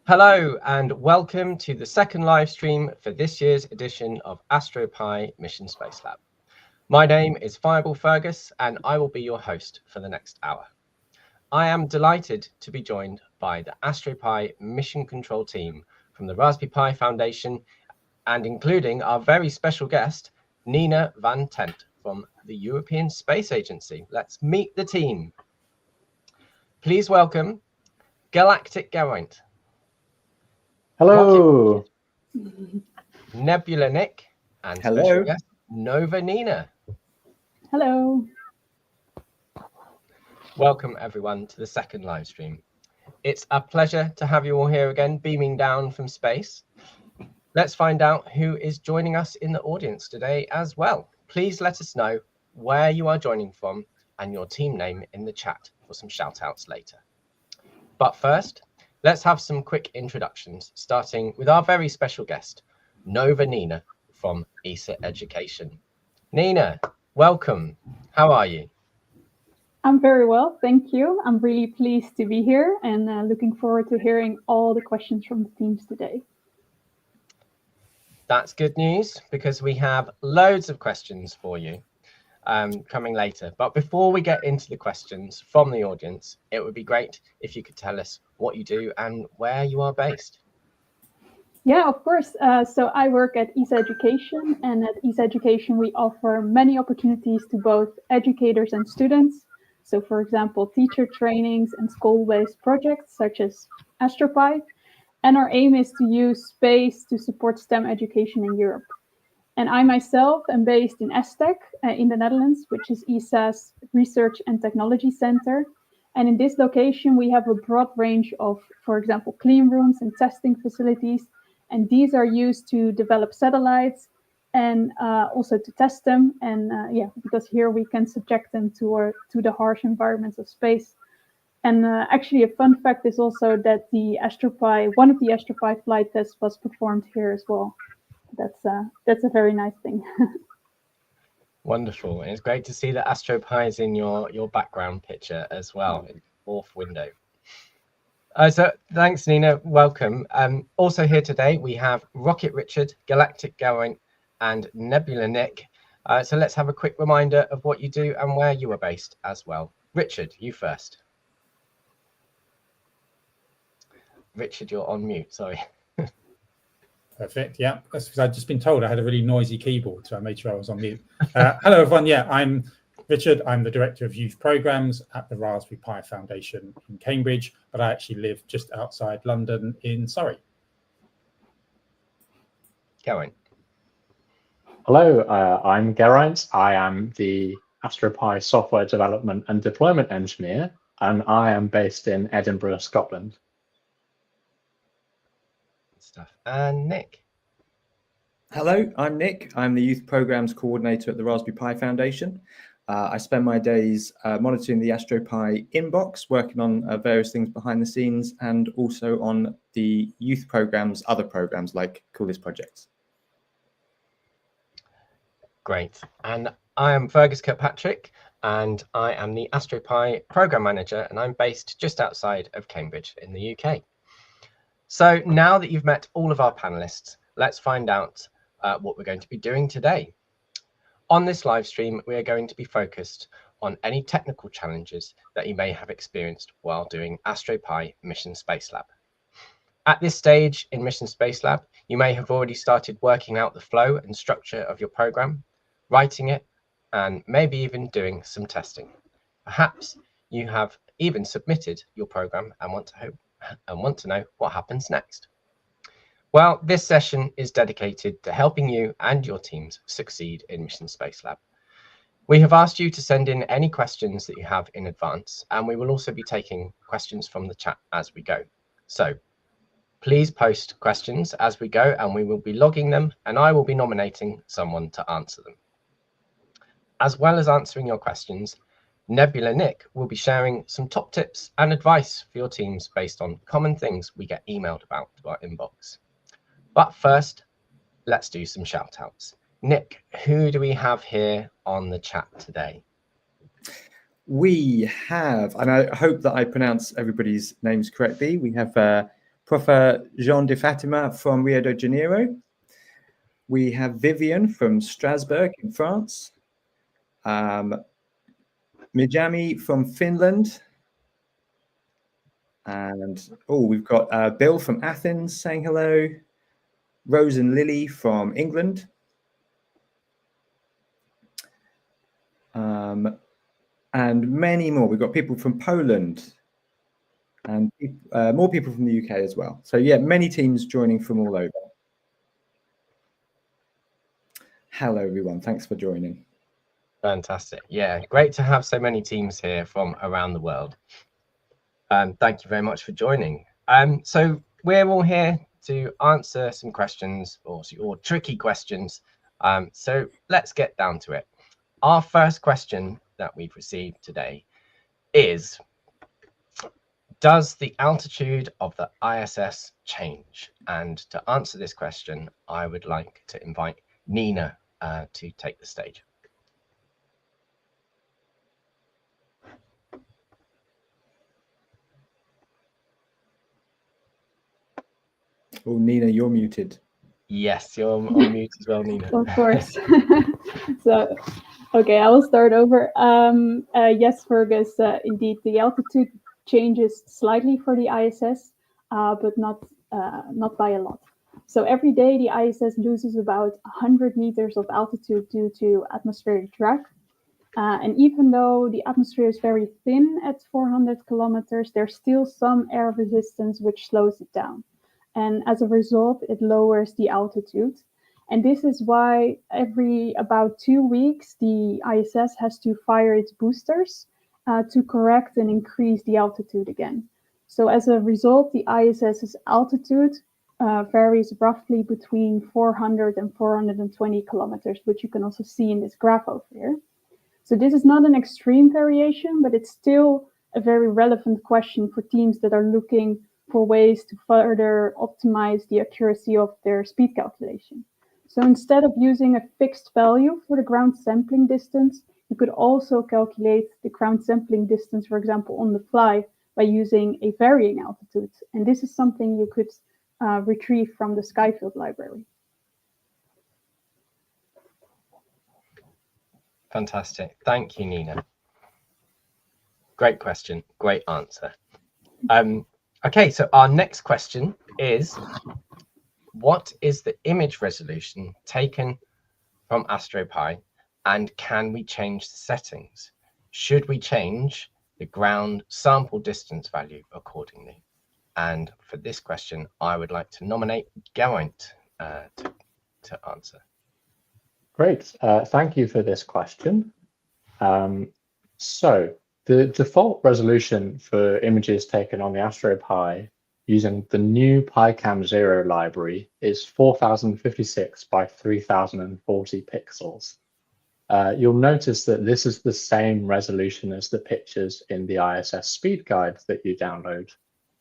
Hello and welcome to the second live stream for this year's edition of AstroPi Mission Space Lab. My name is Fireball Fergus and I will be your host for the next hour. I am delighted to be joined by the AstroPi Mission Control team from the Raspberry Pi Foundation and including our very special guest, Nina van Tent from the European Space Agency. Let's meet the team. Please welcome Galactic Geraint. Hello. Nebula Nick and Hello. Special guest Nova Nina. Hello. Welcome everyone to the second live stream. It's a pleasure to have you all here again, beaming down from space. Let's find out who is joining us in the audience today as well. Please let us know where you are joining from and your team name in the chat for some shout outs later. But first, let's have some quick introductions, starting with our very special guest, Nova Nina from ESA Education. Nina, welcome. How are you? I'm very well, thank you. I'm really pleased to be here and looking forward to hearing all the questions from the teams today. That's good news because we have loads of questions for you coming later. But before we get into the questions from the audience, it would be great if you could tell us what you do and where you are based. Yeah, of course. So I work at ESA Education, and at ESA Education, we offer many opportunities to both educators and students. So for example, teacher trainings and school-based projects such as AstroPi. And our aim is to use space to support STEM education in Europe. And I myself am based in ESTEC in the Netherlands, which is ESA's Research and Technology Center. And in this location, we have a broad range of, for example, clean rooms and testing facilities. And these are used to develop satellites and also to test them. And because here we can subject them to the harsh environments of space. And actually, a fun fact is also that one of the AstroPi flight tests was performed here as well. That's a very nice thing. Wonderful. And it's great to see that AstroPi is in your background picture as well, in the fourth window. So thanks, Nina. Welcome. Also here today, we have Rocket Richard, Galactic Geraint, and Nebula Nick. So let's have a quick reminder of what you do and where you are based as well. Richard, you first. Richard, you're on mute, sorry. Perfect. Yeah, that's because I'd just been told I had a really noisy keyboard, so I made sure I was on mute. Hello, everyone. Yeah, I'm Richard. I'm the Director of Youth Programmes at the Raspberry Pi Foundation in Cambridge, but I actually live just outside London in Surrey. Geraint. Hello, I'm Geraint. I am the AstroPi Software Development and Deployment Engineer, and I am based in Edinburgh, Scotland. Stuff. And Nick. Hello, I'm Nick. I'm the Youth Programmes Coordinator at the Raspberry Pi Foundation. I spend my days monitoring the AstroPi inbox, working on various things behind the scenes, and also on the youth programmes, other programmes like Coolest Projects. Great. And I am Fergus Kirkpatrick, and I am the AstroPi Programme Manager, and I'm based just outside of Cambridge in the UK. So now that you've met all of our panelists, let's find out what we're going to be doing today. On this live stream, we are going to be focused on any technical challenges that you may have experienced while doing AstroPi Mission Space Lab. At this stage in Mission Space Lab, you may have already started working out the flow and structure of your program, writing it, and maybe even doing some testing. Perhaps you have even submitted your program and want to know what happens next. Well, this session is dedicated to helping you and your teams succeed in Mission Space Lab. We have asked you to send in any questions that you have in advance, and we will also be taking questions from the chat as we go. So please post questions as we go, and we will be logging them, and I will be nominating someone to answer them. As well as answering your questions, Nebula Nick will be sharing some top tips and advice for your teams based on common things we get emailed about to our inbox. But first, let's do some shout outs. Nick, who do we have here on the chat today? We have, and I hope that I pronounce everybody's names correctly, we have Prof. Jean de Fatima from Rio de Janeiro. We have Vivian from Strasbourg in France. Mijami from Finland. And we've got Bill from Athens saying hello. Rose and Lily from England. And many more. We've got people from Poland and more people from the UK as well. So yeah, many teams joining from all over. Hello, everyone. Thanks for joining. Fantastic. Yeah, great to have so many teams here from around the world. Thank you very much for joining. So we're all here to answer some questions or tricky questions. So let's get down to it. Our first question that we've received today is, does the altitude of the ISS change? And to answer this question, I would like to invite Nina to take the stage. Oh, Nina, you're muted. Yes, you're on mute as well, Nina. Of course. So, okay, I will start over. Yes, Fergus, indeed, the altitude changes slightly for the ISS, but not by a lot. So every day the ISS loses about 100 meters of altitude due to atmospheric drag. And even though the atmosphere is very thin at 400 kilometers, there's still some air resistance which slows it down. And as a result, it lowers the altitude. And this is why every about 2 weeks, the ISS has to fire its boosters to correct and increase the altitude again. So as a result, the ISS's altitude varies roughly between 400 and 420 kilometers, which you can also see in this graph over here. So this is not an extreme variation, but it's still a very relevant question for teams that are looking for ways to further optimize the accuracy of their speed calculation. So instead of using a fixed value for the ground sampling distance, you could also calculate the ground sampling distance, for example, on the fly by using a varying altitude. And this is something you could retrieve from the Skyfield library. Fantastic. Thank you, Nina. Great question. Great answer. Okay, so our next question is, what is the image resolution taken from AstroPi, and can we change the settings? Should we change the ground sample distance value accordingly? And for this question, I would like to nominate Geraint to answer. Great. Thank you for this question. So the default resolution for images taken on the AstroPi using the new PyCam 0 library is 4056 by 3040 pixels. You'll notice that this is the same resolution as the pictures in the ISS speed guide that you download.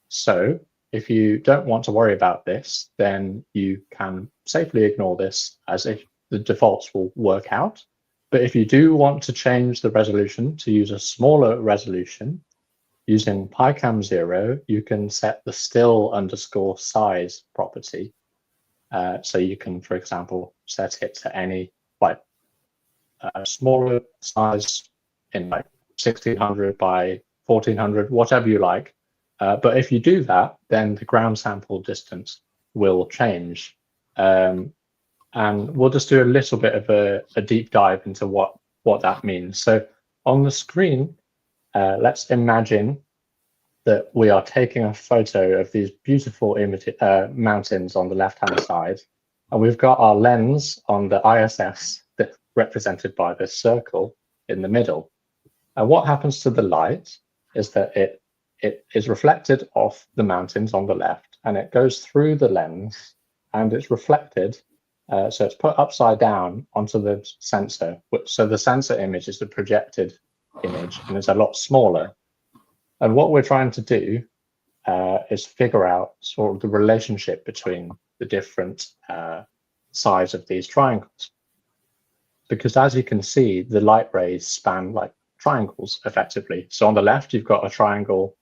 So if you don't want to worry about this, then you can safely ignore this, as if the defaults will work out. But if you do want to change the resolution to use a smaller resolution, using PyCam 0, you can set the still_size property. So you can, for example, set it to any smaller size in 1600 by 1400, whatever you like. But if you do that, then the ground sample distance will change. And we'll just do a little bit of a deep dive into what that means. So on the screen, let's imagine that we are taking a photo of these beautiful mountains on the left-hand side, and we've got our lens on the ISS that's represented by this circle in the middle. And what happens to the light is that it is reflected off the mountains on the left, and it goes through the lens, and it's reflected. So it's put upside down onto the sensor. So the sensor image is the projected image, and it's a lot smaller. And what we're trying to do is figure out sort of the relationship between the different sides of these triangles. Because as you can see, the light rays span like triangles effectively. So on the left, you've got a triangle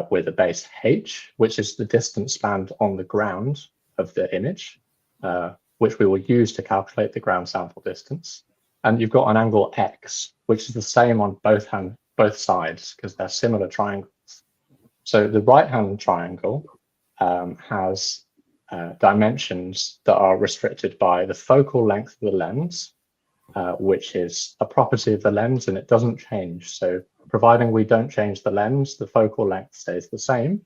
with a base h, which is the distance spanned on the ground of the image, which we will use to calculate the ground sample distance. And you've got an angle x, which is the same on both sides because they're similar triangles. So the right-hand triangle has dimensions that are restricted by the focal length of the lens, which is a property of the lens and it doesn't change. So providing we don't change the lens, the focal length stays the same.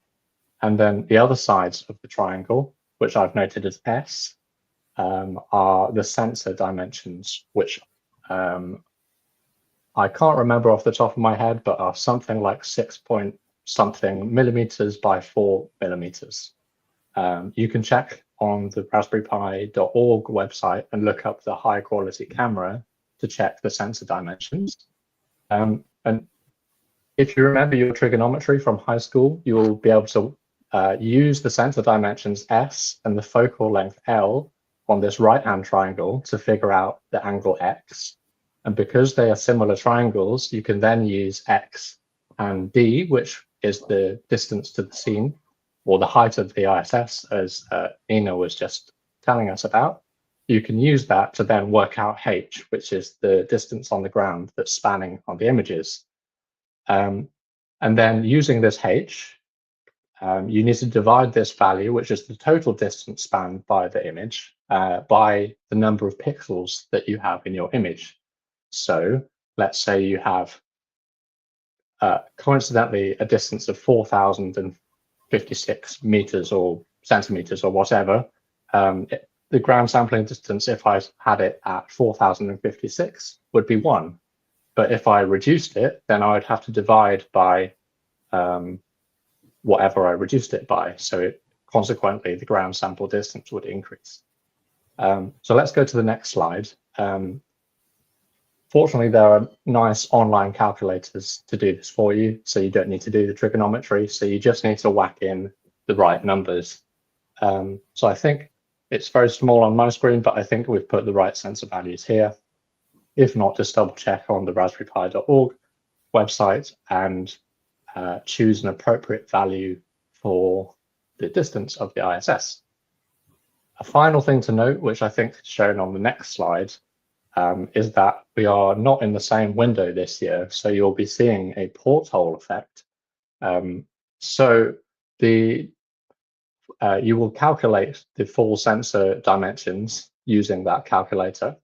And then the other sides of the triangle, which I've noted as S, are the sensor dimensions, which I can't remember off the top of my head, but are something like 6-point-something millimeters by 4 millimeters. You can check on the raspberrypi.org website and look up the high quality camera to check the sensor dimensions. And if you remember your trigonometry from high school, you will be able to use the sensor dimensions S and the focal length L on this right-hand triangle to figure out the angle X. And because they are similar triangles, you can then use X and D, which is the distance to the scene, or the height of the ISS, as Nina was just telling us about. You can use that to then work out H, which is the distance on the ground that's spanning on the images. And then using this H, you need to divide this value, which is the total distance spanned by the image, by the number of pixels that you have in your image. So let's say you have, coincidentally, a distance of 4,056 meters or centimeters or whatever. The ground sampling distance, if I had it at 4,056, would be 1. But if I reduced it, then I would have to divide by whatever I reduced it by. So consequently, the ground sample distance would increase. So let's go to the next slide. Fortunately, there are nice online calculators to do this for you, so you don't need to do the trigonometry. So you just need to whack in the right numbers. So I think it's very small on my screen, but I think we've put the right sensor values here. If not, just double check on the raspberrypi.org website and choose an appropriate value for the distance of the ISS. A final thing to note, which I think is shown on the next slide, is that we are not in the same window this year, so you'll be seeing a porthole effect. So you will calculate the full sensor dimensions using that calculator,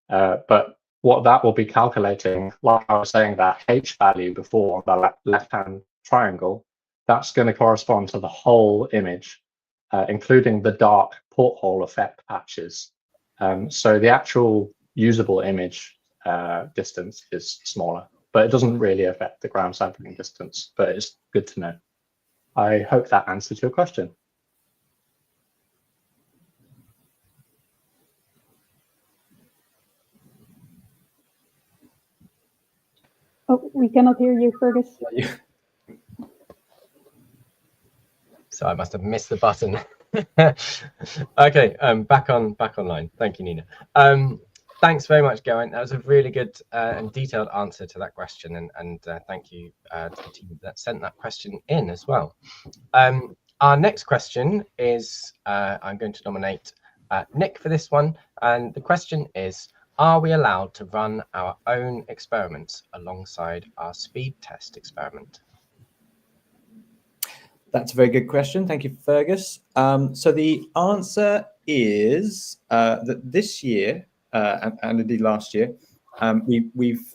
but what that will be calculating, like I was saying, that H value before, the left-hand triangle, that's going to correspond to the whole image, including the dark porthole effect patches. So the actual usable image distance is smaller, but it doesn't really affect the ground sampling distance, but it's good to know. I hope that answers your question. Oh, we cannot hear you, Fergus. So I must have missed the button. Okay, back online. Thank you, Nina. Thanks very much, Gowan. That was a really good and detailed answer to that question, and thank you to the team that sent that question in as well. Our next question is, I'm going to nominate Nick for this one, and the question is, are we allowed to run our own experiments alongside our speed test experiment? That's a very good question. Thank you, Fergus. So the answer is that this year, and indeed last year, we've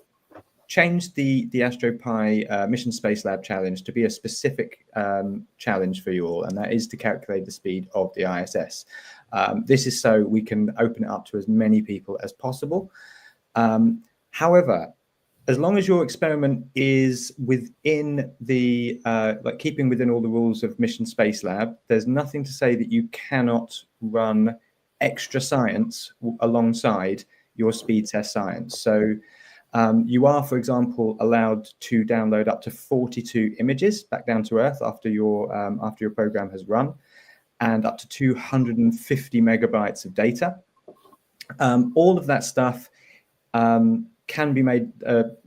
changed the AstroPi Mission Space Lab Challenge to be a specific challenge for you all, and that is to calculate the speed of the ISS. This is so we can open it up to as many people as possible. However, as long as your experiment is within the, like keeping within all the rules of Mission Space Lab, there's nothing to say that you cannot run extra science alongside your speed test science. So you are, for example, allowed to download up to 42 images back down to Earth after your program has run, and up to 250 megabytes of data. All of that stuff can be made,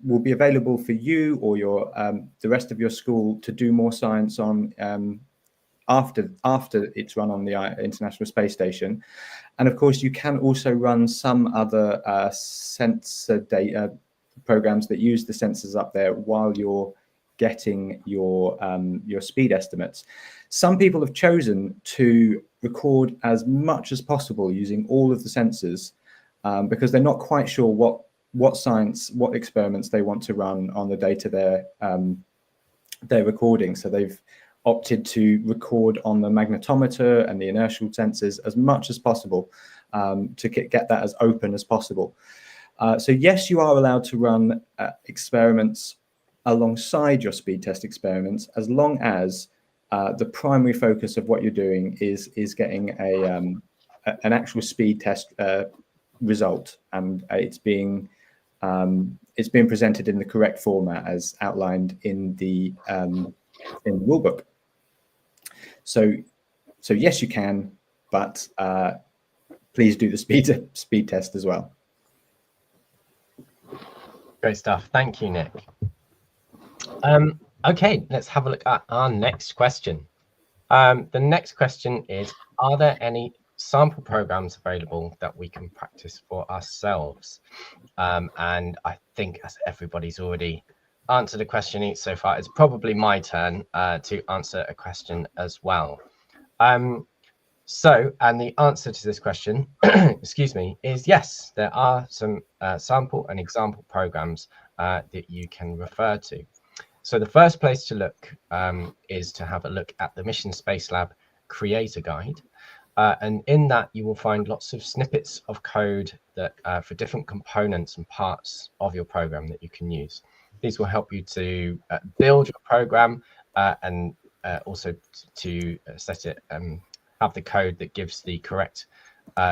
will be available for you or your the rest of your school to do more science on after it's run on the International Space Station. And of course, you can also run some other sensor data programs that use the sensors up there while you're getting your speed estimates. Some people have chosen to record as much as possible using all of the sensors because they're not quite sure what experiments they want to run on the data they're recording. So they've opted to record on the magnetometer and the inertial sensors as much as possible to get that as open as possible. So yes, you are allowed to run experiments alongside your speed test experiments, as long as the primary focus of what you're doing is getting an actual speed test result, and it's being presented in the correct format as outlined in the rulebook. So yes, you can, but please do the speed test as well. Great stuff. Thank you, Nick. Okay, let's have a look at our next question. The next question is, are there any sample programs available that we can practice for ourselves? And I think, as everybody's already answered a question so far, it's probably my turn to answer a question as well. And the answer to this question, excuse me, is yes, there are some sample and example programs that you can refer to. So the first place to look is to have a look at the Mission Space Lab Creator Guide. And in that, you will find lots of snippets of code that for different components and parts of your program that you can use. These will help you to build your program and also to set it, have the code that gives the correct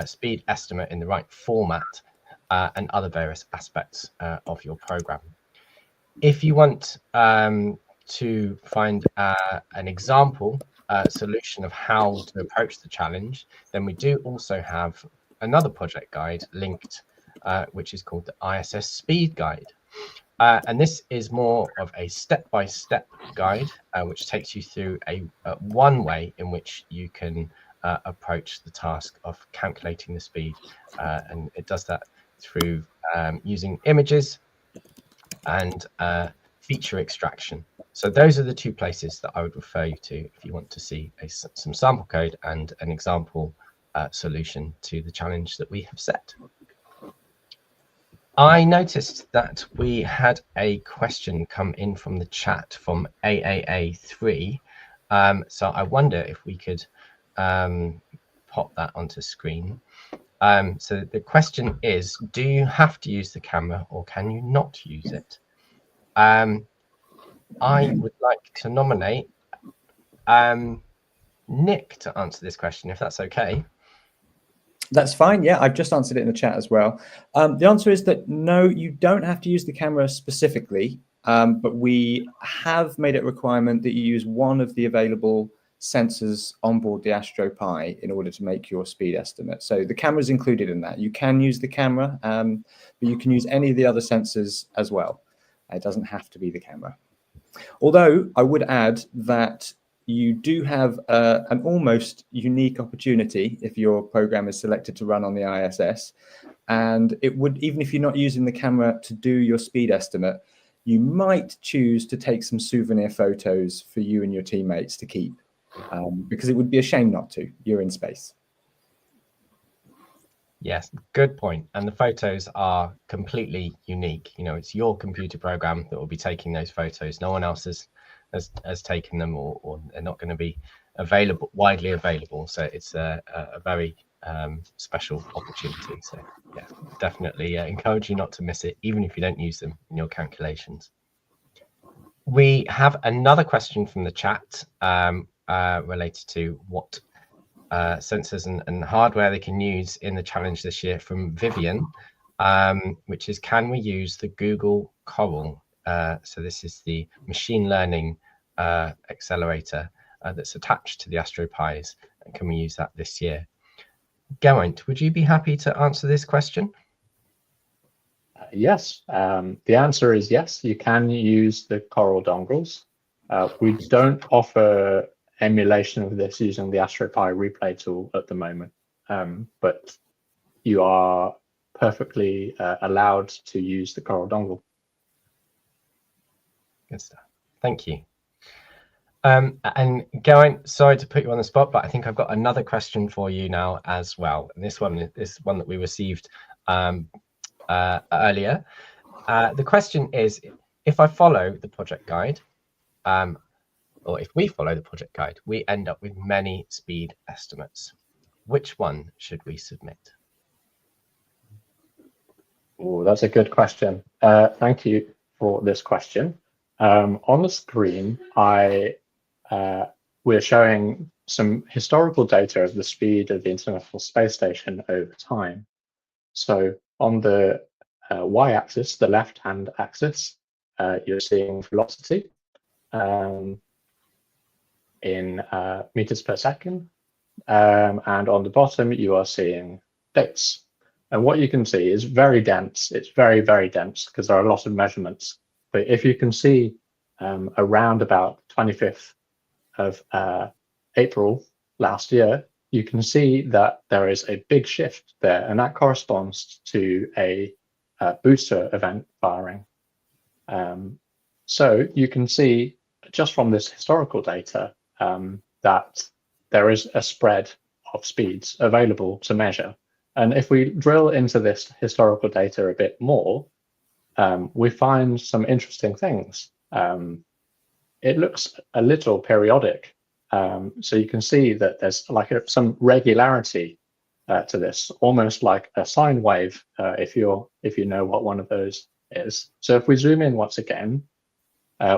speed estimate in the right format and other various aspects of your program. If you want to find an example solution of how to approach the challenge, then we do also have another project guide linked, which is called the ISS Speed Guide. And this is more of a step-by-step guide, which takes you through one way in which you can approach the task of calculating the speed. And it does that through using images and feature extraction. So those are the two places that I would refer you to if you want to see some sample code and an example solution to the challenge that we have set. I noticed that we had a question come in from the chat from AAA3. So I wonder if we could pop that onto screen. So the question is, do you have to use the camera or can you not use it? I would like to nominate Nick to answer this question, if that's okay. That's fine. Yeah, I've just answered it in the chat as well. The answer is that no, you don't have to use the camera specifically, but we have made it a requirement that you use one of the available sensors on board the Astro Pi in order to make your speed estimate. So the camera is included in that. You can use the camera, but you can use any of the other sensors as well. It doesn't have to be the camera. Although I would add that you do have an almost unique opportunity if your program is selected to run on the ISS. And it would, even if you're not using the camera to do your speed estimate, you might choose to take some souvenir photos for you and your teammates to keep, because it would be a shame not to. You're in space. Yes, good point. And the photos are completely unique. You know, it's your computer program that will be taking those photos. No one else has taken them, or they're not going to be widely available. So it's a very special opportunity. So yeah, definitely encourage you not to miss it, even if you don't use them in your calculations. We have another question from the chat related to what sensors and hardware they can use in the challenge this year, from Vivian, which is, can we use the Google Coral? So this is the machine learning accelerator that's attached to the Astro Pis, and can we use that this year? Geraint, would you be happy to answer this question? Yes, the answer is yes. You can use the Coral dongles. We don't offer emulation of this using the AstroPi replay tool at the moment, but you are perfectly allowed to use the Coral dongle. Good stuff. Thank you. And going, sorry to put you on the spot, but I think I've got another question for you now as well. And this one is one that we received earlier. The question is, if I follow the project guide, or if we follow the project guide, we end up with many speed estimates. Which one should we submit? Oh, that's a good question. Thank you for this question. On the screen, we're showing some historical data of the speed of the International Space Station over time. So on the y-axis, the left-hand axis, you're seeing velocity in meters per second. And on the bottom, you are seeing dates. And what you can see is very dense. It's very, very dense because there are a lot of measurements. But if you can see around about 25th of April last year, you can see that there is a big shift there, and that corresponds to a booster event firing. So you can see just from this historical data that there is a spread of speeds available to measure. And if we drill into this historical data a bit more, we find some interesting things. It looks a little periodic. So you can see that there's like some regularity to this, almost like a sine wave, if you know what one of those is. So if we zoom in once again,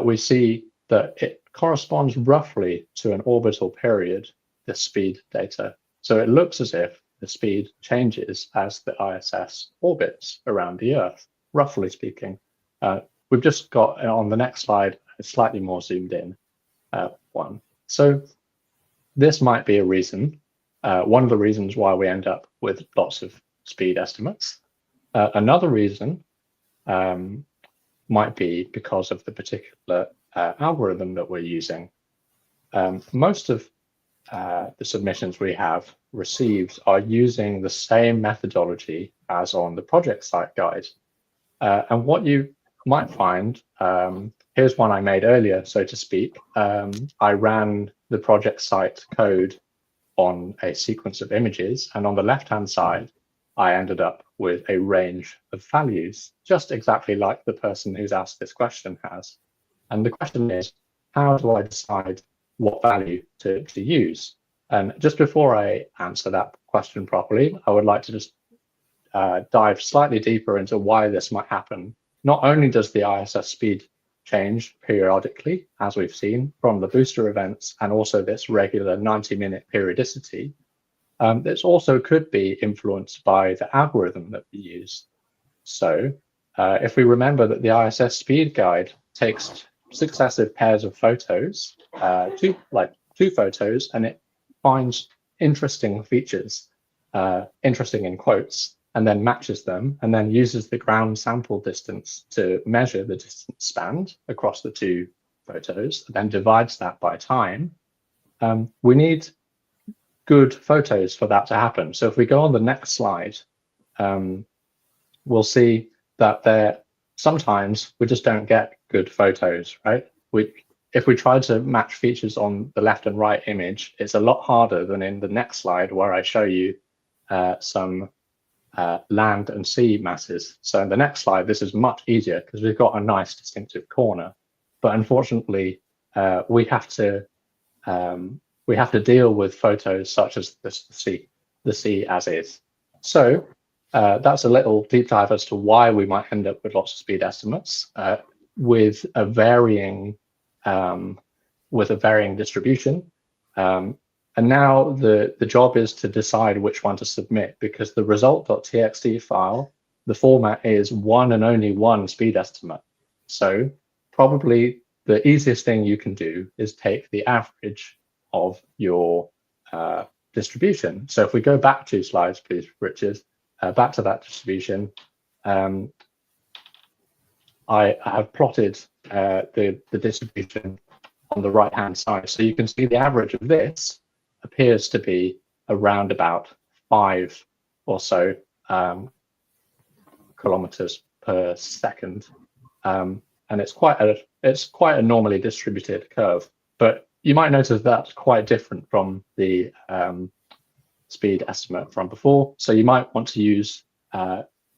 we see that it corresponds roughly to an orbital period, the speed data. So it looks as if the speed changes as the ISS orbits around the Earth, roughly speaking. We've just got on the next slide a slightly more zoomed in one. So this might be a reason, one of the reasons why we end up with lots of speed estimates. Another reason might be because of the particular algorithm that we're using. Most of the submissions we have received are using the same methodology as on the project site guide. And what you might find, here's one I made earlier, so to speak. I ran the project site code on a sequence of images, and on the left-hand side, I ended up with a range of values, just exactly like the person who's asked this question has. And the question is, how do I decide what value to use? And just before I answer that question properly, I would like to just dive slightly deeper into why this might happen. Not only does the ISS speed change periodically, as we've seen from the booster events, and also this regular 90-minute periodicity, this also could be influenced by the algorithm that we use. So if we remember that the ISS speed guide takes successive pairs of photos, two photos, and it finds interesting features, interesting in quotes, and then matches them, and then uses the ground sample distance to measure the distance spanned across the two photos, and then divides that by time. We need good photos for that to happen. So if we go on the next slide, we'll see that sometimes we just don't get good photos, right? If we try to match features on the left and right image, it's a lot harder than in the next slide where I show you some land and sea masses. So in the next slide, this is much easier because we've got a nice distinctive corner. But unfortunately, we have to deal with photos such as the sea as is. So that's a little deep dive as to why we might end up with lots of speed estimates with a varying distribution. And now the job is to decide which one to submit, because the result.txt file, the format is one and only one speed estimate. So probably the easiest thing you can do is take the average of your distribution. So if we go back 2 slides, please, Richard, back to that distribution, I have plotted the distribution on the right-hand side. So you can see the average of this appears to be around about 5 or so kilometers per second. And it's quite a normally distributed curve. But you might notice that's quite different from the speed estimate from before. So you might want to use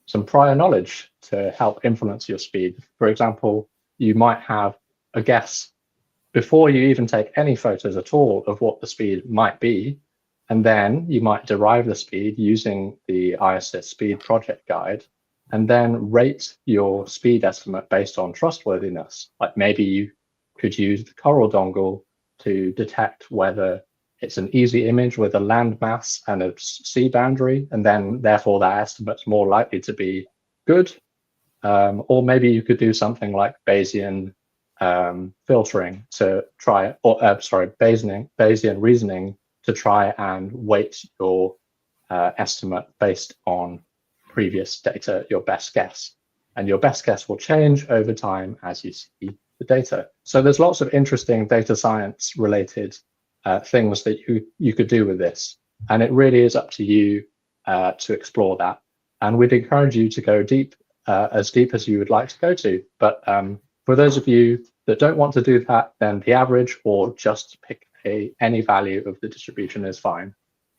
some prior knowledge to help influence your speed. For example, you might have a guess before you even take any photos at all of what the speed might be, and then you might derive the speed using the ISS Speed Project Guide, and then rate your speed estimate based on trustworthiness. Like maybe you could use the Coral dongle to detect whether it's an easy image with a land mass and a sea boundary, and then therefore that estimate's more likely to be good. Or maybe you could do something like Bayesian filtering to try, or Bayesian reasoning to try and weight your estimate based on previous data, your best guess. And your best guess will change over time as you see the data. So there's lots of interesting data science related things that you could do with this. And it really is up to you to explore that. And we'd encourage you to go deep as you would like to go to. But for those of you that don't want to do that, then the average or just pick any value of the distribution is fine.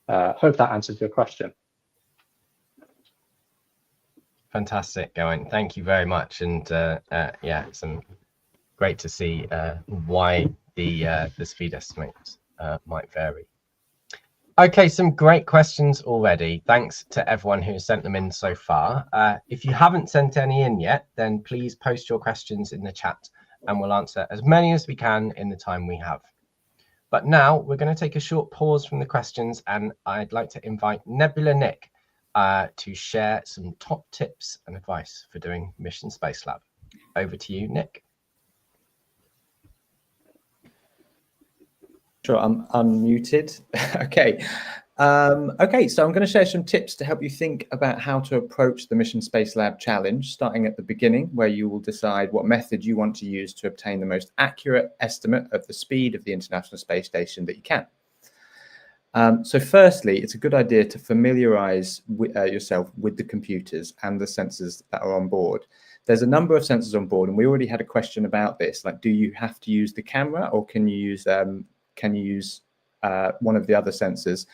Hope that answers your question. Fantastic, Gowan. Thank you very much. And yeah, it's great to see why the speed estimates might vary. Okay, some great questions already. Thanks to everyone who sent them in so far. If you haven't sent any in yet, then please post your questions in the chat and we'll answer as many as we can in the time we have. But now we're going to take a short pause from the questions, and I'd like to invite Nebula Nick to share some top tips and advice for doing Mission Space Lab. Over to you, Nick. Sure, I'm unmuted. Okay. Okay, so I'm going to share some tips to help you think about how to approach the Mission Space Lab challenge, starting at the beginning, where you will decide what method you want to use to obtain the most accurate estimate of the speed of the International Space Station that you can. So firstly, it's a good idea to familiarize yourself with the computers and the sensors that are on board. There's a number of sensors on board, and we already had a question about this, like, do you have to use the camera, or can you use one of the other sensors?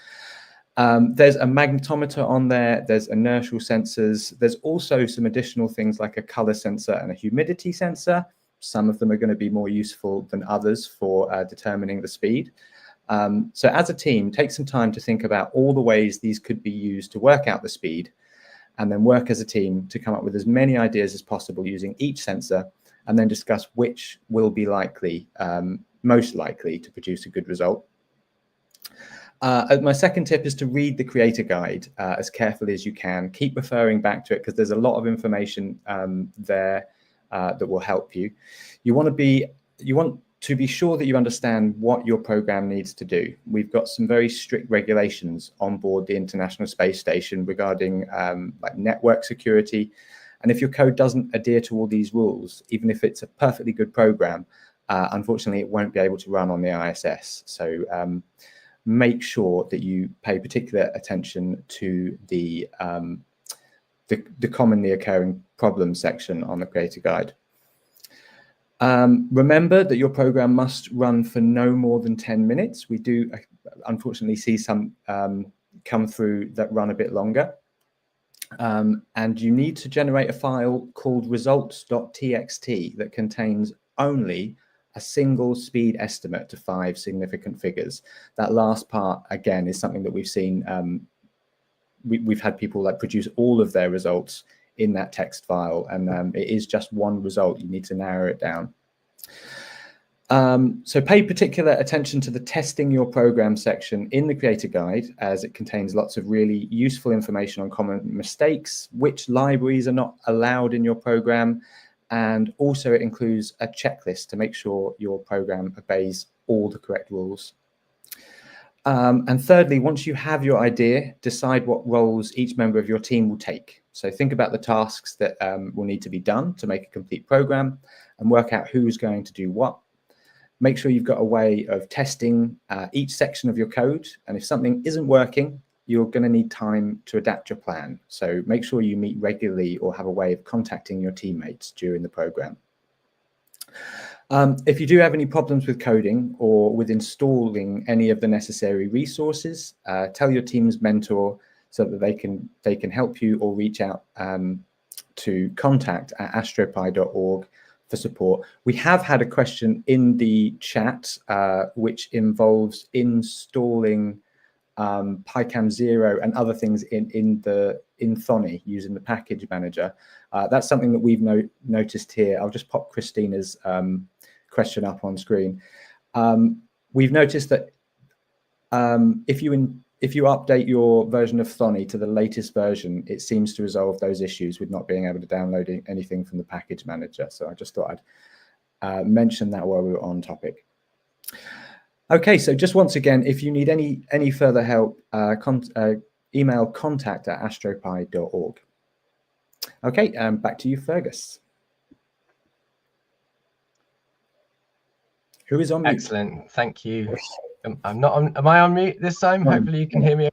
There's a magnetometer on there, there's inertial sensors, there's also some additional things like a color sensor and a humidity sensor. Some of them are going to be more useful than others for determining the speed. So as a team, take some time to think about all the ways these could be used to work out the speed, and then work as a team to come up with as many ideas as possible using each sensor, and then discuss which will be most likely to produce a good result. My second tip is to read the creator guide as carefully as you can. Keep referring back to it because there's a lot of information there that will help you. You want to be sure that you understand what your program needs to do. We've got some very strict regulations on board the International Space Station regarding like network security. And if your code doesn't adhere to all these rules, even if it's a perfectly good program, unfortunately, it won't be able to run on the ISS. So make sure that you pay particular attention to the commonly occurring problems section on the creator guide. Remember that your program must run for no more than 10 minutes. We do unfortunately see some come through that run a bit longer. And you need to generate a file called results.txt that contains only a single speed estimate to 5 significant figures. That last part, again, is something that we've seen. We've had people like produce all of their results in that text file, and it is just one result. You need to narrow it down. So pay particular attention to the testing your program section in the creator guide, as it contains lots of really useful information on common mistakes, which libraries are not allowed in your program, and also it includes a checklist to make sure your program obeys all the correct rules. And thirdly, once you have your idea, decide what roles each member of your team will take. So think about the tasks that will need to be done to make a complete program and work out who's going to do what. Make sure you've got a way of testing each section of your code. And if something isn't working, you're going to need time to adapt your plan. So make sure you meet regularly or have a way of contacting your teammates during the program. If you do have any problems with coding or with installing any of the necessary resources, tell your team's mentor so that they can help you, or reach out to contact@astropy.org for support. We have had a question in the chat which involves installing PyCam 0 and other things in Thonny using the package manager. That's something that we've noticed here. I'll just pop Christina's question up on screen. We've noticed that if you update your version of Thonny to the latest version, it seems to resolve those issues with not being able to download anything from the package manager. So I just thought I'd mention that while we were on topic. Okay, so just once again, if you need any further help, email contact@astropy.org. Okay, back to you, Fergus. Who is on mute? Excellent, thank you. I'm not on. Am I on mute this time? Hopefully you can hear me.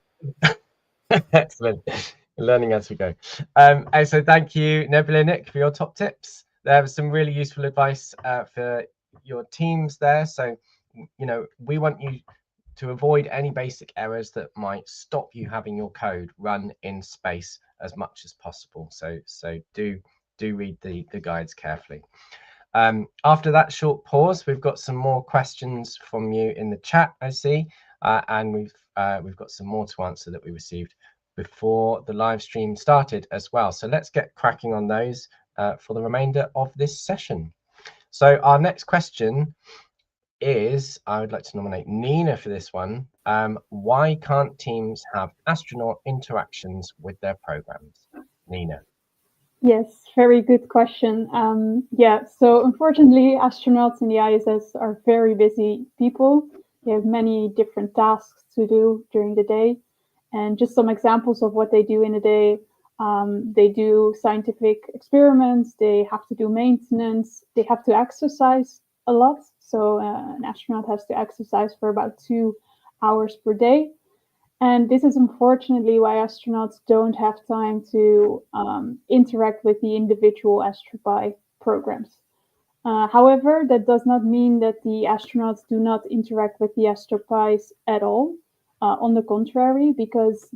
Excellent. Learning as we go. So thank you, Nebula and Nick, for your top tips. There was some really useful advice for your teams there. So, you know, we want you to avoid any basic errors that might stop you having your code run in space as much as possible. So do read the guides carefully. After that short pause, we've got some more questions from you in the chat, I see, and we've got some more to answer that we received before the live stream started as well. So let's get cracking on those for the remainder of this session. So our next question is, I would like to nominate Nina for this one. Why can't teams have astronaut interactions with their programs? Nina. Yes, very good question. Yeah, so unfortunately, astronauts in the ISS are very busy people. They have many different tasks to do during the day. And just some examples of what they do in a day. They do scientific experiments, they have to do maintenance, they have to exercise a lot. So an astronaut has to exercise for about 2 hours per day. And this is unfortunately why astronauts don't have time to interact with the individual AstroPy programs. However, that does not mean that the astronauts do not interact with the AstroPys at all. On the contrary, because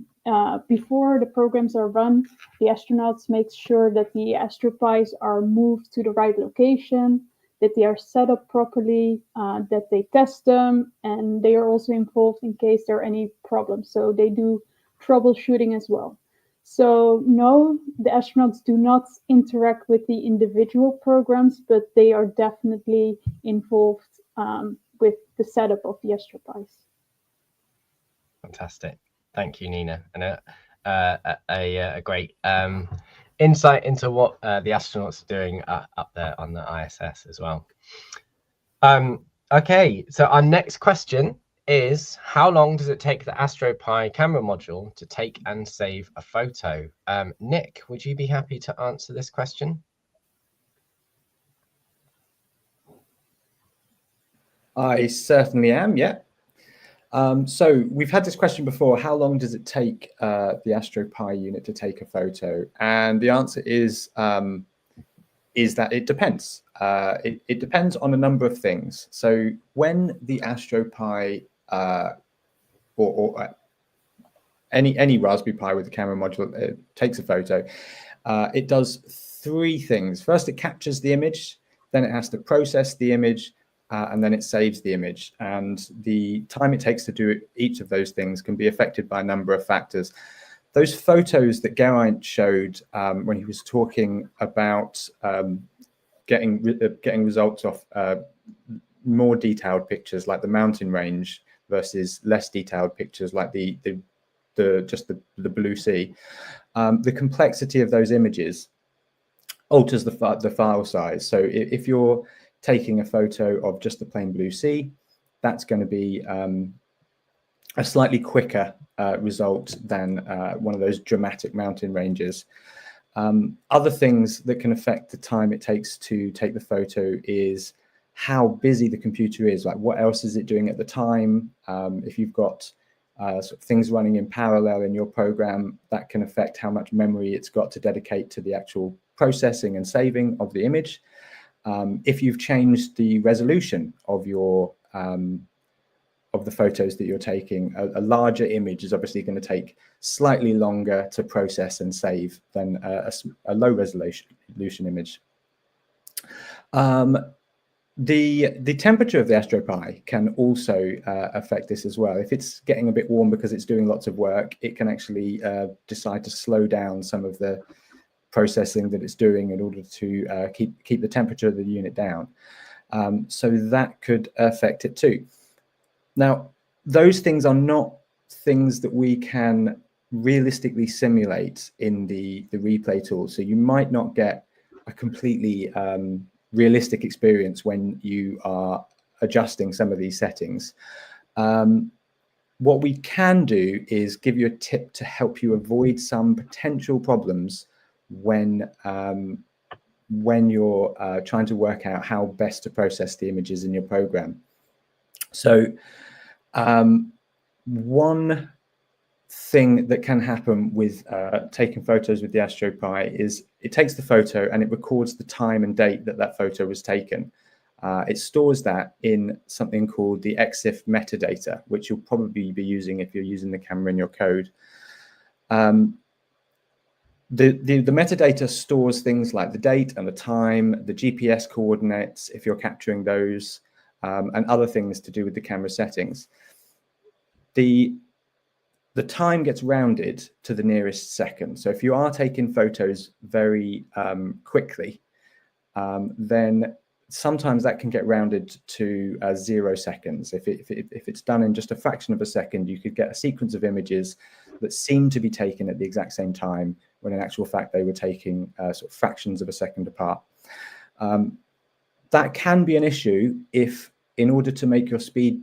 before the programs are run, the astronauts make sure that the AstroPys are moved to the right location, that they are set up properly, that they test them, and they are also involved in case there are any problems. So they do troubleshooting as well. So no, the astronauts do not interact with the individual programs, but they are definitely involved with the setup of the AstroPys. Fantastic. Thank you, Nina. And a great insight into what the astronauts are doing up there on the ISS as well. Okay, so our next question is, how long does it take the AstroPy camera module to take and save a photo? Nick, would you be happy to answer this question? I certainly am, yeah. So we've had this question before, how long does it take the AstroPy unit to take a photo? And the answer is that it depends. It depends on a number of things. So when the AstroPy or any Raspberry Pi with a camera module takes a photo, it does 3 things. First, it captures the image, then it has to process the image, and then it saves the image. And the time it takes to do each of those things can be affected by a number of factors. Those photos that Geraint showed when he was talking about getting results off more detailed pictures like the mountain range versus less detailed pictures like just the blue sea, the complexity of those images alters the file size. So if you're taking a photo of just the plain blue sea, that's going to be a slightly quicker result than one of those dramatic mountain ranges. Other things that can affect the time it takes to take the photo is how busy the computer is, like what else is it doing at the time. If you've got sort of things running in parallel in your program, that can affect how much memory it's got to dedicate to the actual processing and saving of the image. If you've changed the resolution of your of the photos that you're taking, a larger image is obviously going to take slightly longer to process and save than a low resolution image. The temperature of the AstroPi can also affect this as well. If it's getting a bit warm because it's doing lots of work, it can actually decide to slow down some of the processing that it's doing in order to keep the temperature of the unit down. So that could affect it too. Now, those things are not things that we can realistically simulate in the replay tool. So you might not get a completely realistic experience when you are adjusting some of these settings. What we can do is give you a tip to help you avoid some potential problems when you're trying to work out how best to process the images in your program. So one thing that can happen with taking photos with the AstroPi is it takes the photo and it records the time and date that that photo was taken. It stores that in something called the EXIF metadata, which you'll probably be using if you're using the camera in your code. The metadata stores things like the date and the time, the GPS coordinates, if you're capturing those, and other things to do with the camera settings. The time gets rounded to the nearest second. So if you are taking photos very quickly, then sometimes that can get rounded to 0 seconds. If it's done in just a fraction of a second, you could get a sequence of images that seem to be taken at the exact same time, when in actual fact they were taking sort of fractions of a second apart. That can be an issue if, in order to make your speed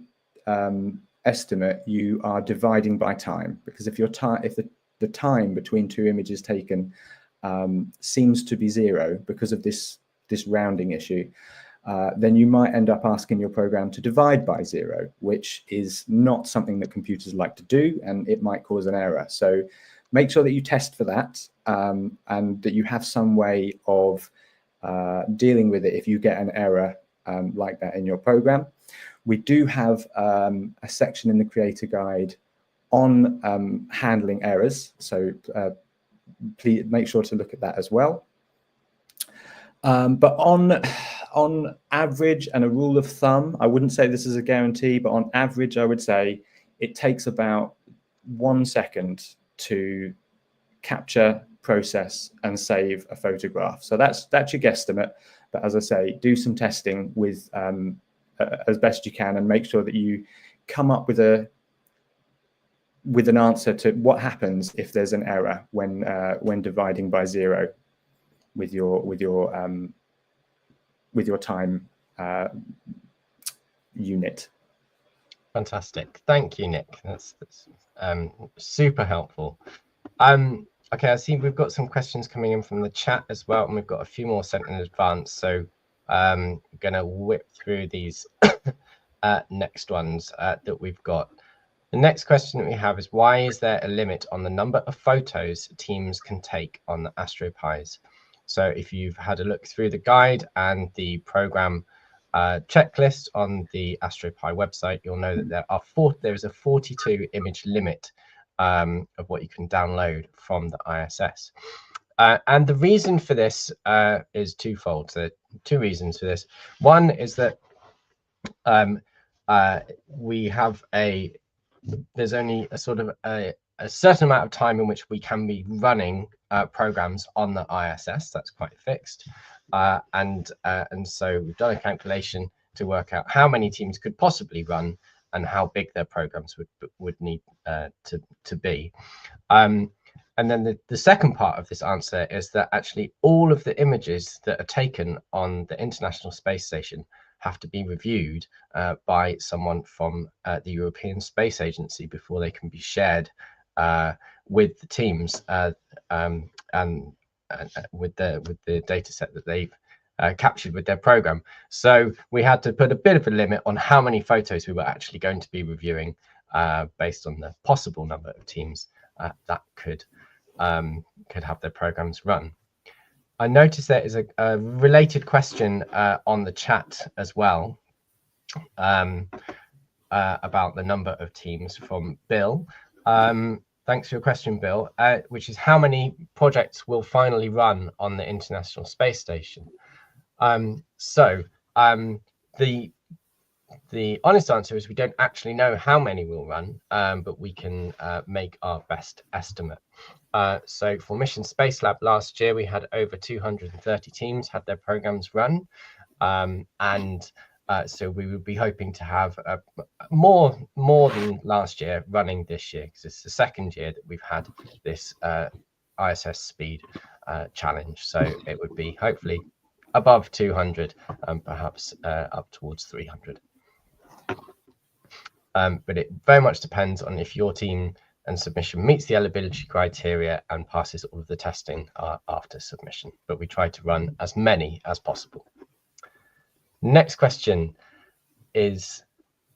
estimate, you are dividing by time, because if the time between two images taken seems to be 0 because of this rounding issue, then you might end up asking your program to divide by 0, which is not something that computers like to do, and it might cause an error. So make sure that you test for that, and that you have some way of dealing with it if you get an error like that in your program. We do have a section in the Creator Guide on handling errors, so please make sure to look at that as well. But on average, and a rule of thumb, I wouldn't say this is a guarantee, but on average, I would say it takes about 1 second to capture, process, and save a photograph. So that's your guesstimate. But as I say, do some testing with as best you can, and make sure that you come up with an answer to what happens if there's an error when dividing by 0 with your time unit. Fantastic, thank you, Nick. That's super helpful. Okay, I see we've got some questions coming in from the chat as well, and we've got a few more sent in advance, so I'm gonna whip through these next ones that we've got. The next question that we have is, why is there a limit on the number of photos teams can take on the AstroPis? So if you've had a look through the guide and the program checklist on the AstroPi website, you'll know that there is a 42 image limit of what you can download from the ISS. And the reason for this is twofold. So 2 reasons for this. One is that there's only a sort of a certain amount of time in which we can be running programs on the ISS. That's quite fixed. And so we've done a calculation to work out how many teams could possibly run and how big their programs would need to be. And then the second part of this answer is that actually all of the images that are taken on the International Space Station have to be reviewed by someone from the European Space Agency before they can be shared with the teams. And with the data set that they've captured with their program. So we had to put a bit of a limit on how many photos we were actually going to be reviewing based on the possible number of teams that could have their programs run. I noticed there is a related question on the chat as well about the number of teams from Bill. Thanks for your question, Bill, which is how many projects will finally run on the International Space Station? The honest answer is we don't actually know how many will run, but we can make our best estimate. So for Mission Space Lab last year, we had over 230 teams had their programs run, so we would be hoping to have more than last year running this year, because it's the second year that we've had this ISS speed challenge. So it would be hopefully above 200 and perhaps up towards 300. But it very much depends on if your team and submission meets the eligibility criteria and passes all of the testing after submission. But we try to run as many as possible. Next question is,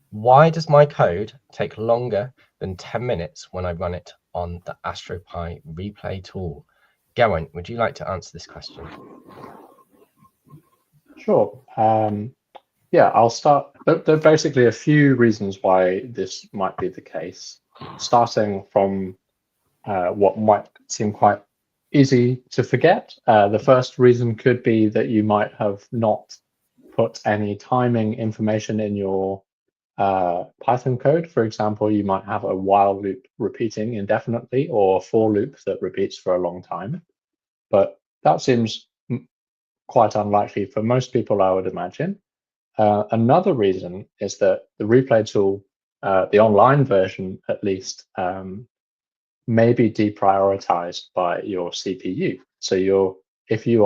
why does my code take longer than 10 minutes when I run it on the AstroPi replay tool? Geraint, would you like to answer this question? Sure. Yeah, I'll start. There are basically a few reasons why this might be the case, starting from what might seem quite easy to forget. The first reason could be that you might have not put any timing information in your Python code. For example, you might have a while loop repeating indefinitely or a for loop that repeats for a long time. But that seems quite unlikely for most people, I would imagine. Another reason is that the replay tool, the online version at least, may be deprioritized by your CPU. So if you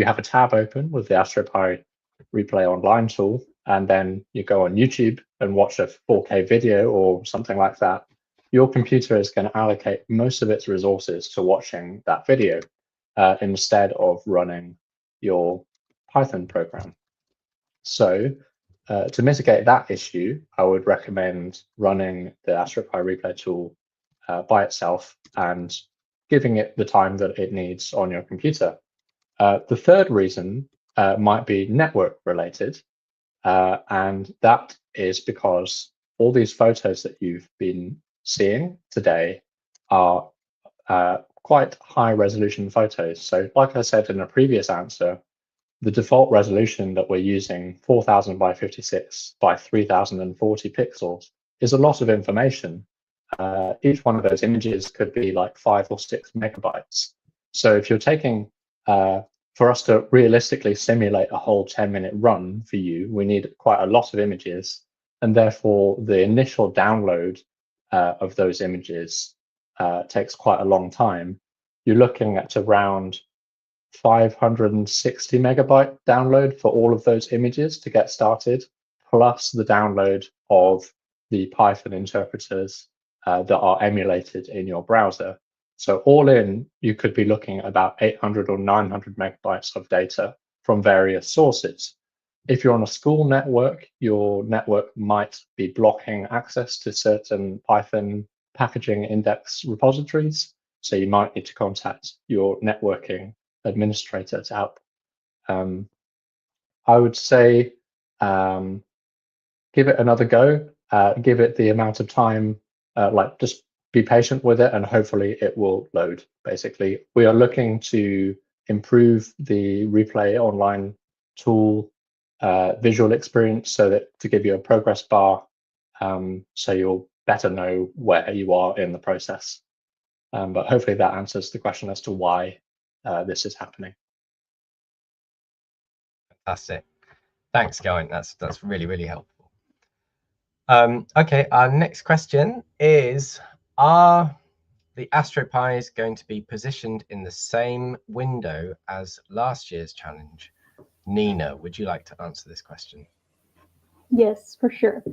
have a tab open with the AstroPi replay online tool, and then you go on YouTube and watch a 4K video or something like that, your computer is going to allocate most of its resources to watching that video instead of running your Python program. So to mitigate that issue, I would recommend running the AstroPi replay tool by itself and giving it the time that it needs on your computer. The third reason might be network related, and that is because all these photos that you've been seeing today are quite high resolution photos. So like I said in a previous answer, the default resolution that we're using, 4000 by 56 by 3040 pixels, is a lot of information. Each one of those images could be like 5 or 6 megabytes. So if you're taking, for us to realistically simulate a whole 10-minute run for you, we need quite a lot of images. And therefore, the initial download of those images takes quite a long time. You're looking at around 560 megabyte download for all of those images to get started, plus the download of the Python interpreters that are emulated in your browser. So all in, you could be looking at about 800 or 900 megabytes of data from various sources. If you're on a school network, your network might be blocking access to certain Python packaging index repositories. So you might need to contact your networking administrator to help. I would say give it another go, give it the amount of time, just be patient with it, and hopefully it will load. Basically, we are looking to improve the replay online tool visual experience so that to give you a progress bar, so you'll better know where you are in the process. But hopefully that answers the question as to why this is happening. Fantastic. Thanks, Geraint. That's really, really helpful. Okay, our next question is, are the AstroPis going to be positioned in the same window as last year's challenge? Nina, would you like to answer this question? Yes, for sure.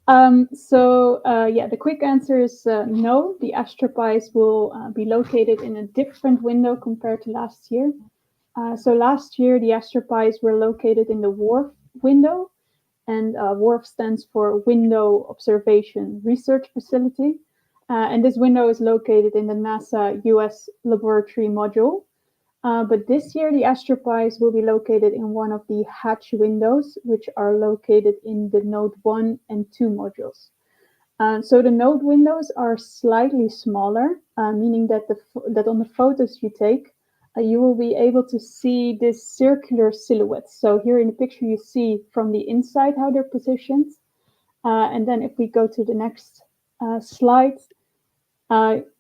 Yeah, the quick answer is no. The AstroPis will be located in a different window compared to last year. So last year, the AstroPis were located in the WRF window, and WRF stands for Window Observation Research Facility. And this window is located in the NASA US Laboratory Module. But this year, the AstroPis will be located in one of the hatch windows, which are located in the Node 1 and 2 modules. So the node windows are slightly smaller, meaning that that on the photos you take, you will be able to see this circular silhouette. So here in the picture, you see from the inside how they're positioned. And then if we go to the next slide,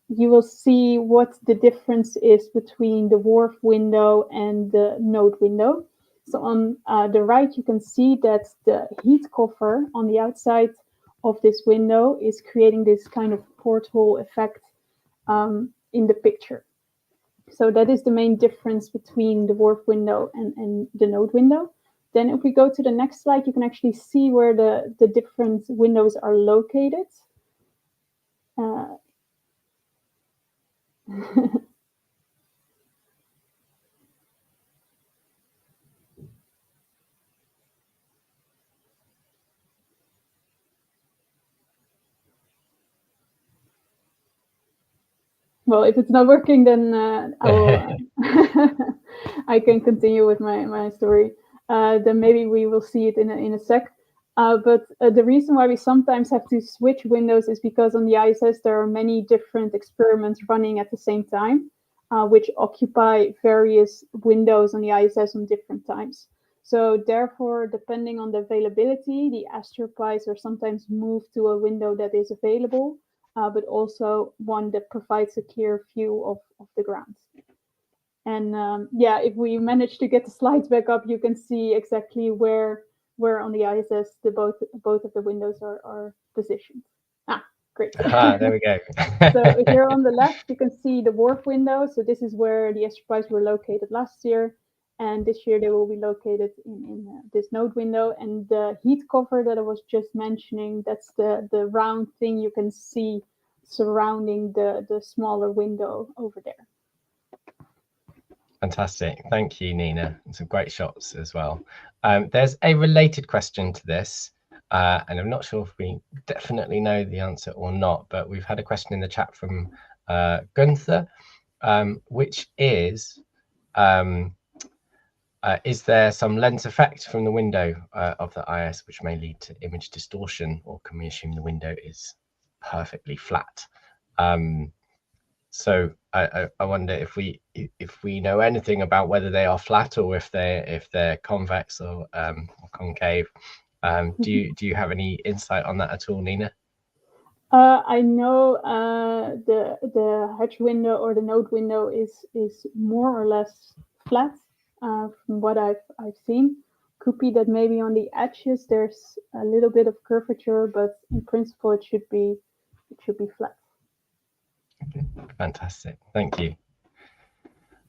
you will see what the difference is between the WRF window and the node window. So on the right, you can see that the heat cover on the outside of this window is creating this kind of porthole effect in the picture. So that is the main difference between the WRF window and the node window. Then if we go to the next slide, you can actually see where the different windows are located. Well, if it's not working, then I can continue with my story. Then maybe we will see it in a sec. But the reason why we sometimes have to switch windows is because on the ISS there are many different experiments running at the same time, which occupy various windows on the ISS on different times. So therefore, depending on the availability, the AstroPis are sometimes moved to a window that is available, but also one that provides a clear view of the ground. And yeah, if we manage to get the slides back up, you can see exactly where on the ISS both of the windows are positioned. Great. There we go. So here on the left, you can see the WRF window. So this is where the AstroPis were located last year. And this year they will be located in this node window. And the heat cover that I was just mentioning, that's the round thing you can see surrounding the smaller window over there. Fantastic. Thank you, Nina. And some great shots as well. There's a related question to this, and I'm not sure if we definitely know the answer or not, but we've had a question in the chat from Gunther, which is there some lens effect from the window of the IS which may lead to image distortion, or can we assume the window is perfectly flat? So I wonder if we know anything about whether they are flat or if they're convex or concave. Do you have any insight on that at all, Nina? I know the hatch window or the node window is more or less flat from what I've seen. Could be that maybe on the edges there's a little bit of curvature, but in principle it should be flat. Okay, fantastic. Thank you.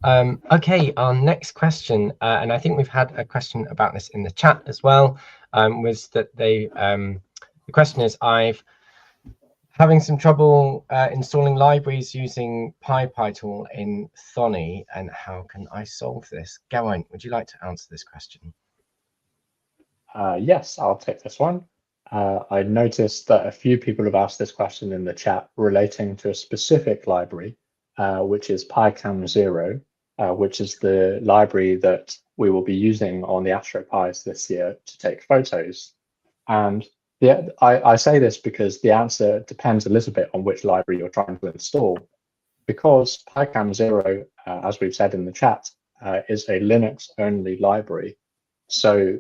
Okay, our next question, and I think we've had a question about this in the chat as well, was that the question is, having some trouble installing libraries using PyPyTool in Thonny, and how can I solve this? Gawain, would you like to answer this question? Yes, I'll take this one. I noticed that a few people have asked this question in the chat relating to a specific library, which is PyCam0, which is the library that we will be using on the AstroPis this year to take photos. And I say this because the answer depends a little bit on which library you're trying to install, because PyCam0, as we've said in the chat, is a Linux-only library. So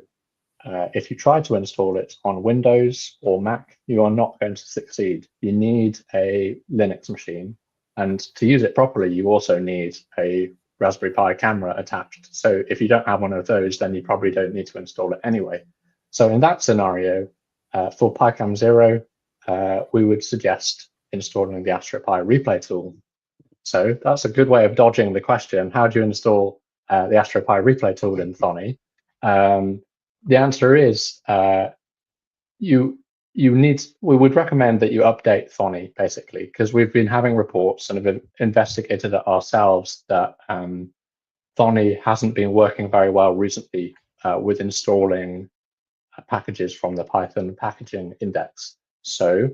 if you try to install it on Windows or Mac, you are not going to succeed. You need a Linux machine. And to use it properly, you also need a Raspberry Pi camera attached. So if you don't have one of those, then you probably don't need to install it anyway. So in that scenario, for PyCam0, we would suggest installing the AstroPi replay tool. So that's a good way of dodging the question, how do you install the AstroPi replay tool in Thonny? The answer is you we would recommend that you update Thonny basically, because we've been having reports and have investigated it ourselves that Thonny hasn't been working very well recently with installing packages from the Python packaging index. So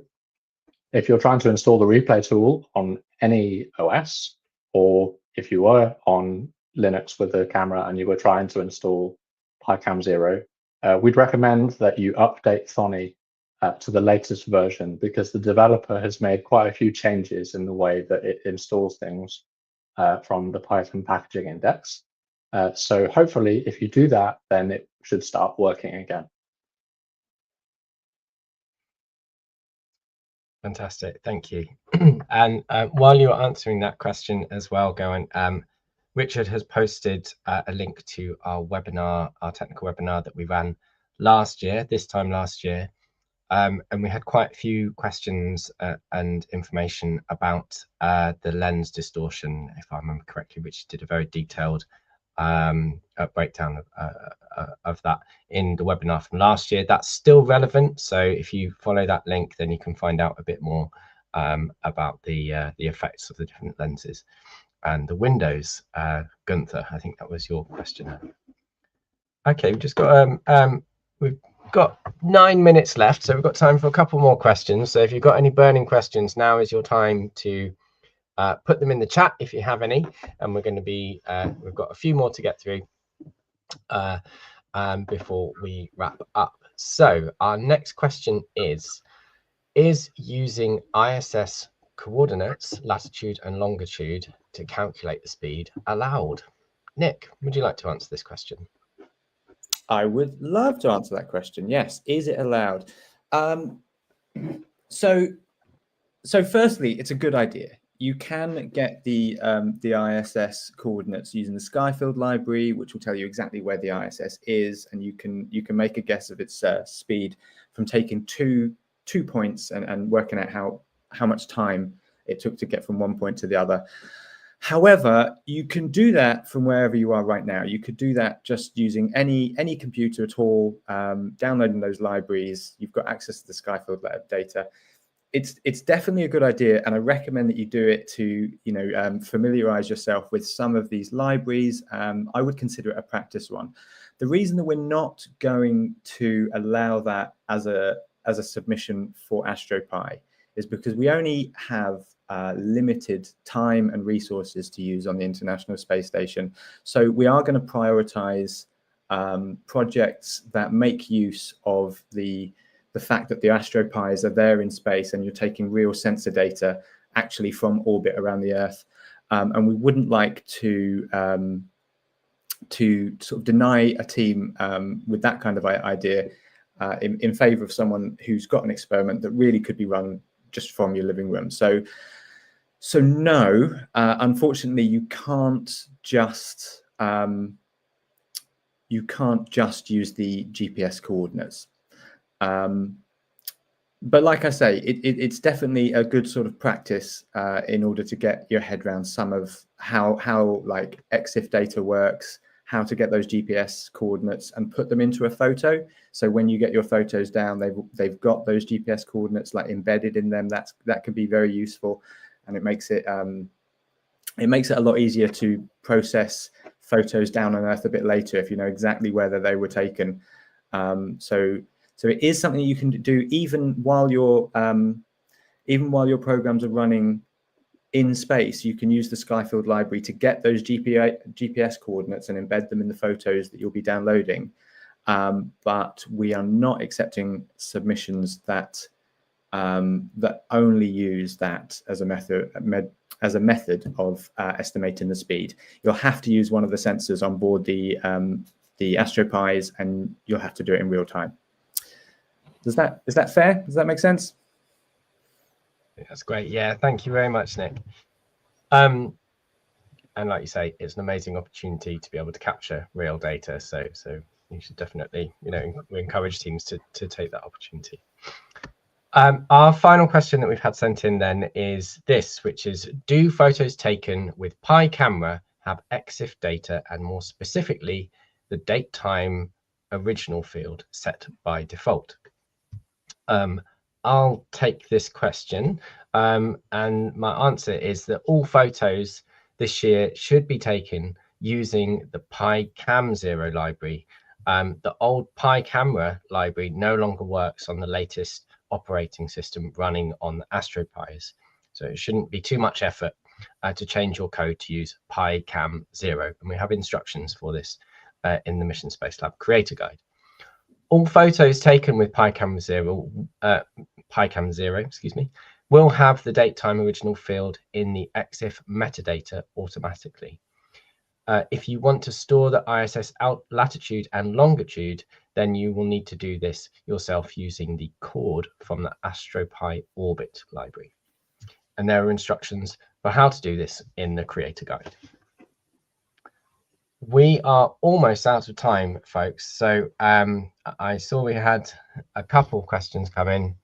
if you're trying to install the replay tool on any OS, or if you were on Linux with a camera and you were trying to install PyCam 0, we'd recommend that you update Thonny to the latest version, because the developer has made quite a few changes in the way that it installs things from the Python packaging index. So hopefully, if you do that, then it should start working again. Fantastic, thank you. And while you're answering that question as well, Richard has posted a link to our webinar, our technical webinar that we ran this time last year. And we had quite a few questions and information about the lens distortion, if I remember correctly, which did a very detailed breakdown of that in the webinar from last year. That's still relevant, so if you follow that link, then you can find out a bit more about the effects of the different lenses and the windows. Gunther, I think that was your question. Okay, we've got 9 minutes left, so we've got time for a couple more questions. So if you've got any burning questions, now is your time to put them in the chat if you have any, and we're going to be we've got a few more to get through before we wrap up. So our next question is using ISS coordinates, latitude and longitude, to calculate the speed allowed? Nick, would you like to answer this question? I would love to answer that question. Yes, is it allowed? So firstly, it's a good idea. You can get the ISS coordinates using the Skyfield library, which will tell you exactly where the ISS is, and you can make a guess of its speed from taking two points and working out how much time it took to get from one point to the other. However, you can do that from wherever you are right now. You could do that just using any computer at all, downloading those libraries. You've got access to the Skyfield data. It's definitely a good idea, and I recommend that you do it to familiarize yourself with some of these libraries. I would consider it a practice one. The reason that we're not going to allow that as a submission for AstroPi is because we only have limited time and resources to use on the International Space Station. So we are going to prioritize projects that make use of the fact that the AstroPis are there in space and you're taking real sensor data actually from orbit around the Earth. And we wouldn't like to sort of deny a team with that kind of idea in favor of someone who's got an experiment that really could be run just from your living room. So no, unfortunately, you can't just use the GPS coordinates. But like I say, it's definitely a good sort of practice in order to get your head around some of how like EXIF data works, how to get those GPS coordinates and put them into a photo. So when you get your photos down, they've got those GPS coordinates like embedded in them. That can be very useful, and it makes it a lot easier to process photos down on Earth a bit later if you know exactly whether they were taken. So it is something you can do even while your programs are running in space. You can use the Skyfield library to get those GPS coordinates and embed them in the photos that you'll be downloading. But we are not accepting submissions that only use that as a method of estimating the speed. You'll have to use one of the sensors on board the AstroPis, and you'll have to do it in real time. Is that fair? Does that make sense? That's great. Yeah, thank you very much, Nick. And like you say, it's an amazing opportunity to be able to capture real data. So you should definitely, we encourage teams to take that opportunity. Our final question that we've had sent in then is this, which is, do photos taken with Pi camera have EXIF data, and more specifically, the date time original field set by default? I'll take this question. And my answer is that all photos this year should be taken using the PyCam0 library. The old PyCamera library no longer works on the latest operating system running on the Astro Pis. So it shouldn't be too much effort to change your code to use PyCam0. And we have instructions for this in the Mission Space Lab Creator Guide. All photos taken with PyCam0, excuse me, will have the date time original field in the EXIF metadata automatically. If you want to store the ISS latitude and longitude, then you will need to do this yourself using the cord from the AstroPy Orbit library. And there are instructions for how to do this in the Creator Guide. We are almost out of time, folks. So I saw we had a couple questions come in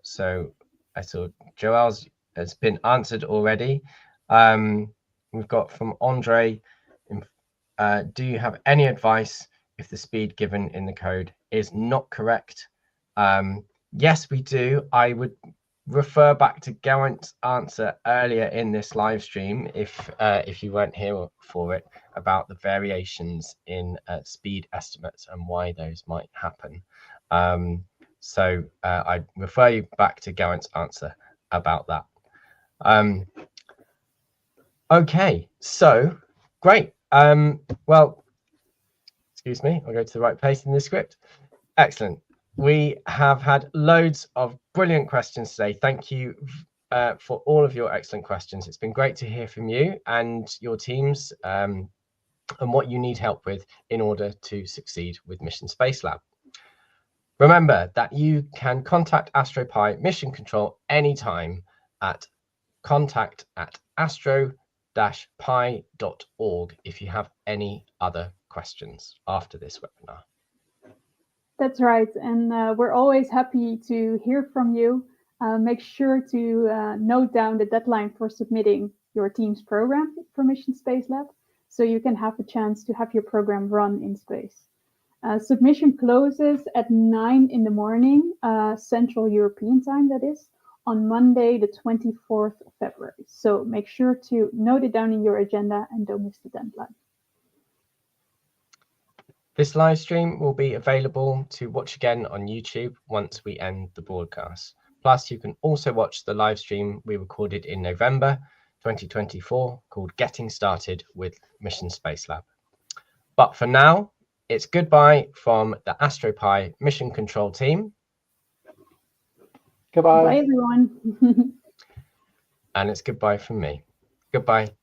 so I saw Joel's has been answered already. We've got from Andre, do you have any advice if the speed given in the code is not correct? Yes, we do. I would refer back to Geraint's answer earlier in this live stream, if you weren't here for it, about the variations in speed estimates and why those might happen. So I'd refer you back to Geraint's answer about that. Okay, so great. Well, excuse me, I'll go to the right place in the script. Excellent. We have had loads of brilliant questions today. Thank you for all of your excellent questions. It's been great to hear from you and your teams and what you need help with in order to succeed with Mission Space Lab. Remember that you can contact AstroPy Mission Control anytime at contact@astro-pi.org if you have any other questions after this webinar. That's right. And we're always happy to hear from you. Make sure to note down the deadline for submitting your team's program for Mission Space Lab, so you can have a chance to have your program run in space. Submission closes at 9 in the morning, Central European time, that is, on Monday, the 24th of February. So make sure to note it down in your agenda and don't miss the deadline. This live stream will be available to watch again on YouTube once we end the broadcast. Plus, you can also watch the live stream we recorded in November 2024 called Getting Started with Mission Space Lab. But for now, it's goodbye from the AstroPy Mission Control team. Goodbye. Bye, everyone. And it's goodbye from me. Goodbye.